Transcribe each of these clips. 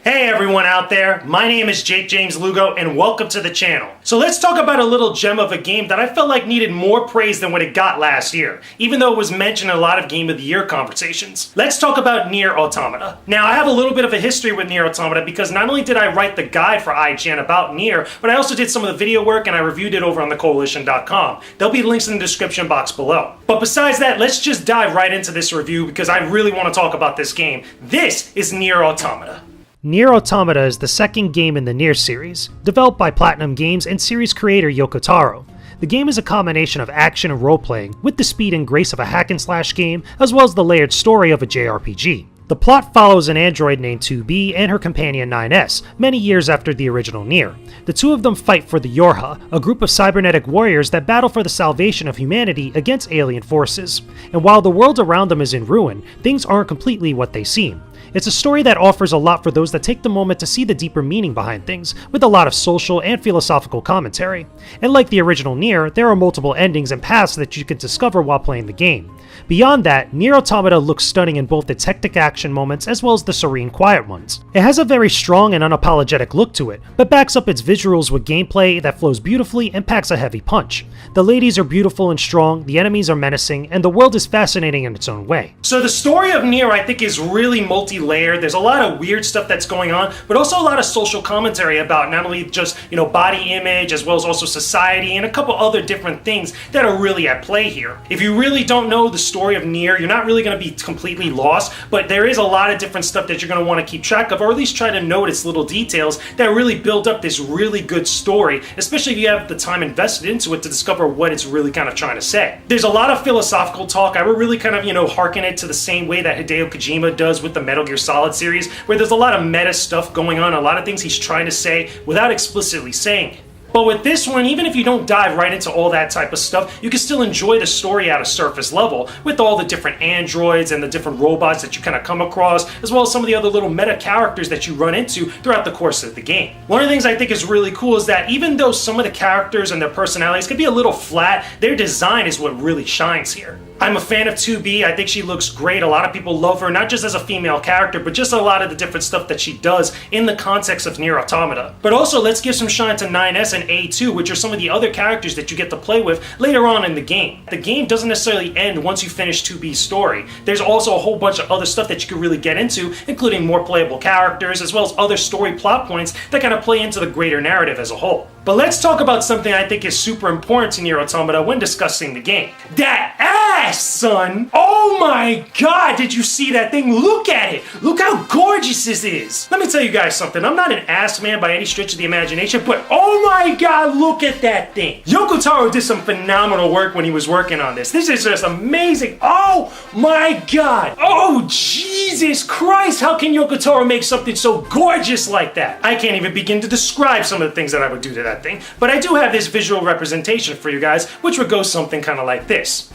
Hey everyone out there, my name is Jakejames Lugo and welcome to the channel. So let's talk about a little gem of a game that I felt like needed more praise than what it got last year, even though it was mentioned in a lot of Game of the Year conversations. Let's talk about NieR Automata. Now I have a little bit of a history with NieR Automata because not only did I write the guide for IGN about NieR, but I also did some of the video work and I reviewed it over on thecoalition.com. There'll be links in the description box below. But besides that, let's just dive right into this review because I really want to talk about this game. This is NieR Automata. NieR Automata is the second game in the NieR series, developed by Platinum Games and series creator Yoko Taro. The game is a combination of action and role-playing, with the speed and grace of a hack-and-slash game, as well as the layered story of a JRPG. The plot follows an android named 2B and her companion 9S, many years after the original NieR. The two of them fight for the Yorha, a group of cybernetic warriors that battle for the salvation of humanity against alien forces. And while the world around them is in ruin, things aren't completely what they seem. It's a story that offers a lot for those that take the moment to see the deeper meaning behind things, with a lot of social and philosophical commentary. And like the original NieR, there are multiple endings and paths that you can discover while playing the game. Beyond that, NieR Automata looks stunning in both its hectic action moments as well as the serene, quiet ones. It has a very strong and unapologetic look to it, but backs up its visuals with gameplay that flows beautifully and packs a heavy punch. The ladies are beautiful and strong, the enemies are menacing, and the world is fascinating in its own way. So the story of NieR I think is really multi-layered. There's a lot of weird stuff that's going on, but also a lot of social commentary about not only just, body image as well as also society and a couple other different things that are really at play here. If you really don't know the story of NieR, you're not really going to be completely lost, but there is a lot of different stuff that you're going to want to keep track of, or at least try to notice little details that really build up this really good story, especially if you have the time invested into it to discover what it's really kind of trying to say. There's a lot of philosophical talk. I would really kind of, harken it to the same way that Hideo Kojima does with the Metal Gear Solid series, where there's a lot of meta stuff going on, a lot of things he's trying to say without explicitly saying it. But with this one, even if you don't dive right into all that type of stuff, you can still enjoy the story at a surface level with all the different androids and the different robots that you kind of come across, as well as some of the other little meta characters that you run into throughout the course of the game. One of the things I think is really cool is that even though some of the characters and their personalities can be a little flat, their design is what really shines here. I'm a fan of 2B. I think she looks great. A lot of people love her, not just as a female character, but just a lot of the different stuff that she does in the context of NieR Automata. But also, let's give some shine to 9S and A2, which are some of the other characters that you get to play with later on in the game. The game doesn't necessarily end once you finish 2B's story. There's also a whole bunch of other stuff that you can really get into, including more playable characters, as well as other story plot points that kind of play into the greater narrative as a whole. But let's talk about something I think is super important to NieR Automata when discussing the game. That ass, son! Oh my god, did you see that thing? Look at it! Look how gorgeous this is! Let me tell you guys something. I'm not an ass man by any stretch of the imagination, but oh my god, look at that thing! Yoko Taro did some phenomenal work when he was working on this. This is just amazing. Oh my god! Oh Jesus Christ! How can Yoko Taro make something so gorgeous like that? I can't even begin to describe some of the things that I would do to that thing, but I do have this visual representation for you guys, which would go something kind of like this.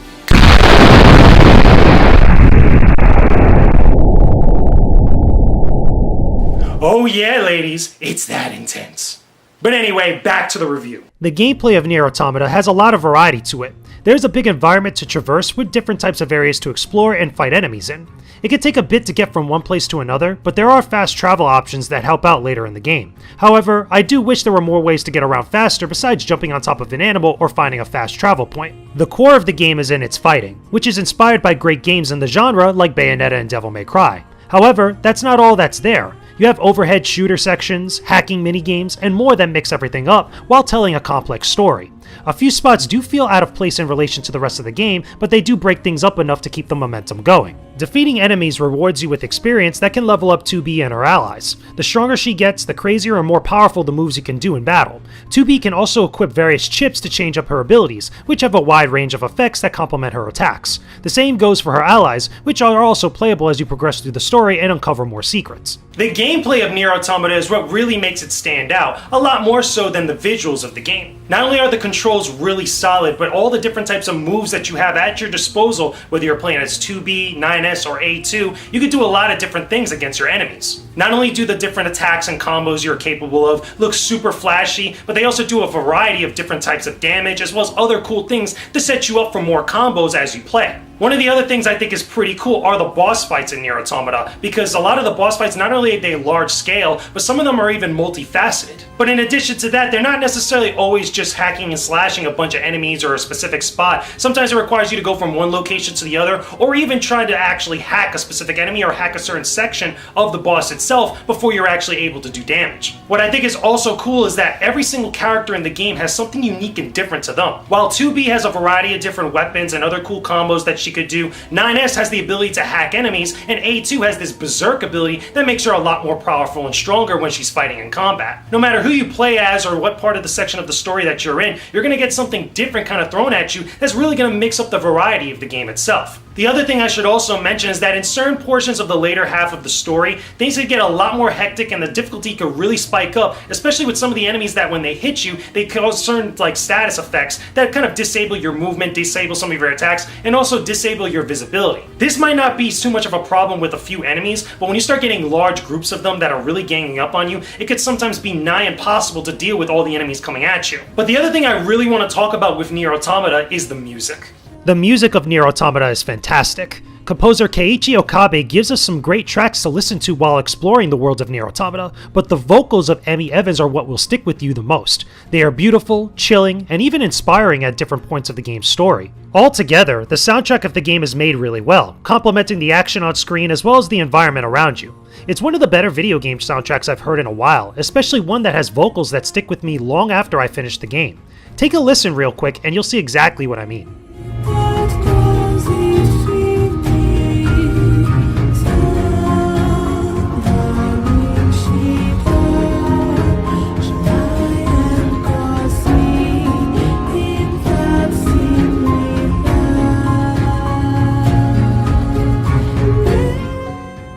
Oh yeah, ladies, it's that intense. But anyway, back to the review. The gameplay of NieR Automata has a lot of variety to it. There's a big environment to traverse with different types of areas to explore and fight enemies in. It can take a bit to get from one place to another, but there are fast travel options that help out later in the game. However, I do wish there were more ways to get around faster besides jumping on top of an animal or finding a fast travel point. The core of the game is in its fighting, which is inspired by great games in the genre like Bayonetta and Devil May Cry. However, that's not all that's there. You have overhead shooter sections, hacking minigames, and more that mix everything up while telling a complex story. A few spots do feel out of place in relation to the rest of the game, but they do break things up enough to keep the momentum going. Defeating enemies rewards you with experience that can level up 2B and her allies. The stronger she gets, the crazier and more powerful the moves you can do in battle. 2B can also equip various chips to change up her abilities, which have a wide range of effects that complement her attacks. The same goes for her allies, which are also playable as you progress through the story and uncover more secrets. The gameplay of NieR Automata is what really makes it stand out, a lot more so than the visuals of the game. Not only are the controls really solid, but all the different types of moves that you have at your disposal, whether you're playing as 2B, 9S, or A2, you can do a lot of different things against your enemies. Not only do the different attacks and combos you're capable of look super flashy, but they also do a variety of different types of damage, as well as other cool things to set you up for more combos as you play. One of the other things I think is pretty cool are the boss fights in NieR Automata, because a lot of the boss fights, not only are they large scale, but some of them are even multifaceted. But in addition to that, they're not necessarily always just hacking and slashing a bunch of enemies or a specific spot. Sometimes it requires you to go from one location to the other, or even try to actually hack a specific enemy or hack a certain section of the boss itself before you're actually able to do damage. What I think is also cool is that every single character in the game has something unique and different to them. While 2B has a variety of different weapons and other cool combos that she could do, 9S has the ability to hack enemies, and A2 has this berserk ability that makes her a lot more powerful and stronger when she's fighting in combat. No matter who you play as or what part of the section of the story that you're in, you're going to get something different kind of thrown at you that's really going to mix up the variety of the game itself. The other thing I should also mention is that in certain portions of the later half of the story, things could get a lot more hectic and the difficulty could really spike up, especially with some of the enemies that when they hit you, they cause certain status effects that kind of disable your movement, disable some of your attacks, and also disable your visibility. This might not be too much of a problem with a few enemies, but when you start getting large groups of them that are really ganging up on you, it could sometimes be nigh impossible to deal with all the enemies coming at you. But the other thing I really want to talk about with NieR Automata is the music. The music of NieR Automata is fantastic. Composer Keiichi Okabe gives us some great tracks to listen to while exploring the world of NieR Automata, but the vocals of Emmy Evans are what will stick with you the most. They are beautiful, chilling, and even inspiring at different points of the game's story. Altogether, the soundtrack of the game is made really well, complementing the action on screen as well as the environment around you. It's one of the better video game soundtracks I've heard in a while, especially one that has vocals that stick with me long after I finish the game. Take a listen real quick and you'll see exactly what I mean.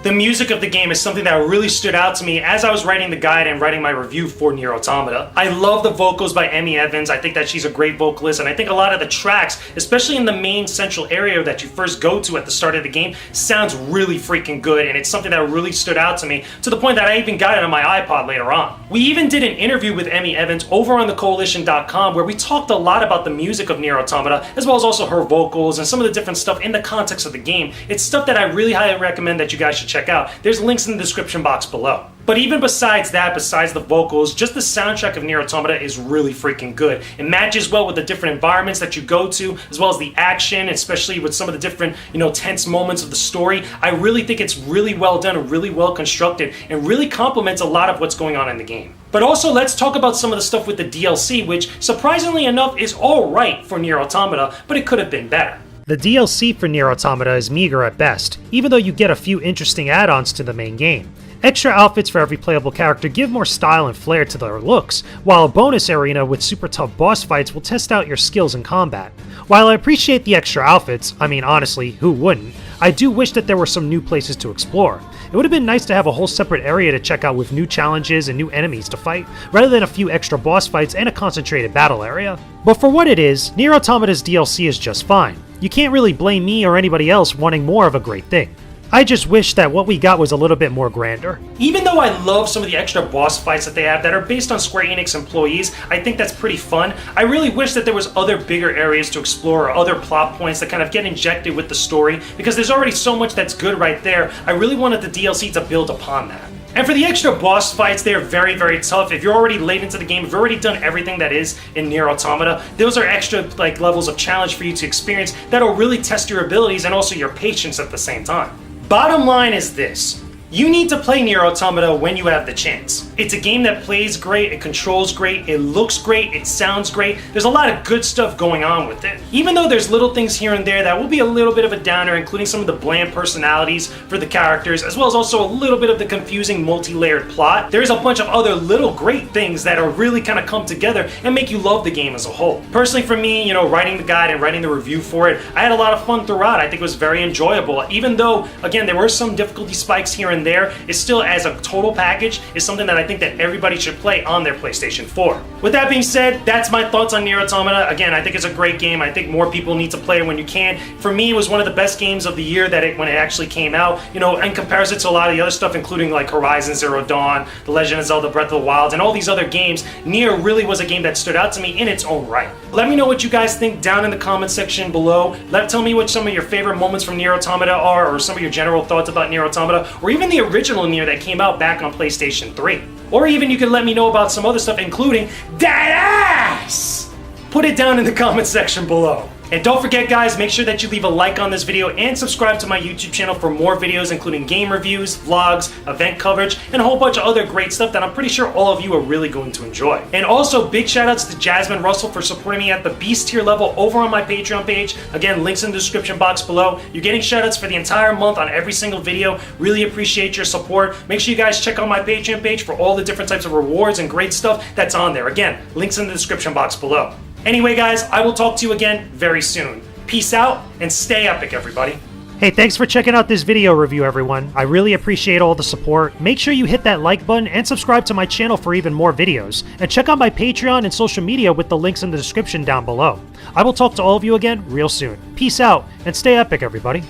The music of the game is something that really stood out to me as I was writing the guide and writing my review for NieR Automata. I love the vocals by Emmy Evans. I think that she's a great vocalist, and I think a lot of the tracks, especially in the main central area that you first go to at the start of the game, sounds really freaking good, and it's something that really stood out to me, to the point that I even got it on my iPod later on. We even did an interview with Emmy Evans over on thecoalition.com where we talked a lot about the music of NieR Automata, as well as also her vocals and some of the different stuff in the context of the game. It's stuff that I really highly recommend that you guys should check out. There's links in the description box below. But even besides that, besides the vocals, just the soundtrack of NieR Automata is really freaking good. It matches well with the different environments that you go to, as well as the action, especially with some of the different, tense moments of the story. I really think it's really well done and really well constructed and really complements a lot of what's going on in the game. But also, let's talk about some of the stuff with the DLC, which surprisingly enough is alright for NieR Automata, but it could have been better. The DLC for NieR Automata is meager at best, even though you get a few interesting add-ons to the main game. Extra outfits for every playable character give more style and flair to their looks, while a bonus arena with super tough boss fights will test out your skills in combat. While I appreciate the extra outfits, I mean honestly, who wouldn't, I do wish that there were some new places to explore. It would have been nice to have a whole separate area to check out with new challenges and new enemies to fight, rather than a few extra boss fights and a concentrated battle area. But for what it is, NieR Automata's DLC is just fine. You can't really blame me or anybody else wanting more of a great thing. I just wish that what we got was a little bit more grander. Even though I love some of the extra boss fights that they have that are based on Square Enix employees, I think that's pretty fun. I really wish that there was other bigger areas to explore or other plot points that kind of get injected with the story, because there's already so much that's good right there. I really wanted the DLC to build upon that. And for the extra boss fights, they're very, very tough. If you're already late into the game, if you've already done everything that is in NieR Automata, those are extra levels of challenge for you to experience that'll really test your abilities and also your patience at the same time. Bottom line is this. You need to play NieR Automata when you have the chance. It's a game that plays great, it controls great, it looks great, it sounds great. There's a lot of good stuff going on with it. Even though there's little things here and there that will be a little bit of a downer, including some of the bland personalities for the characters, as well as also a little bit of the confusing multi-layered plot, there's a bunch of other little great things that are really kind of come together and make you love the game as a whole. Personally for me, writing the guide and writing the review for it, I had a lot of fun throughout. I think it was very enjoyable. Even though, again, there were some difficulty spikes here and and there, is still, as a total package, is something that I think that everybody should play on their PlayStation 4. With that being said, that's my thoughts on NieR Automata. Again, I think it's a great game. I think more people need to play it when you can. For me, it was one of the best games of the year when it actually came out. You know, in comparison to a lot of the other stuff, including like Horizon Zero Dawn, The Legend of Zelda Breath of the Wild, and all these other games, NieR really was a game that stood out to me in its own right. Let me know what you guys think down in the comment section below. Tell me what some of your favorite moments from NieR Automata are, or some of your general thoughts about NieR Automata, or even the original NieR that came out back on PlayStation 3. Or even you could let me know about some other stuff, including that ass! Put it down in the comment section below. And don't forget, guys, make sure that you leave a like on this video and subscribe to my YouTube channel for more videos, including game reviews, vlogs, event coverage, and a whole bunch of other great stuff that I'm pretty sure all of you are really going to enjoy. And also, big shout outs to Jasmine Russell for supporting me at the Beast tier level over on my Patreon page. Again, links in the description box below. You're getting shout outs for the entire month on every single video. Really appreciate your support. Make sure you guys check out my Patreon page for all the different types of rewards and great stuff that's on there. Again, links in the description box below. Anyway, guys, I will talk to you again very soon. Peace out, and stay epic, everybody. Hey, thanks for checking out this video review, everyone. I really appreciate all the support. Make sure you hit that like button and subscribe to my channel for even more videos. And check out my Patreon and social media with the links in the description down below. I will talk to all of you again real soon. Peace out, and stay epic, everybody.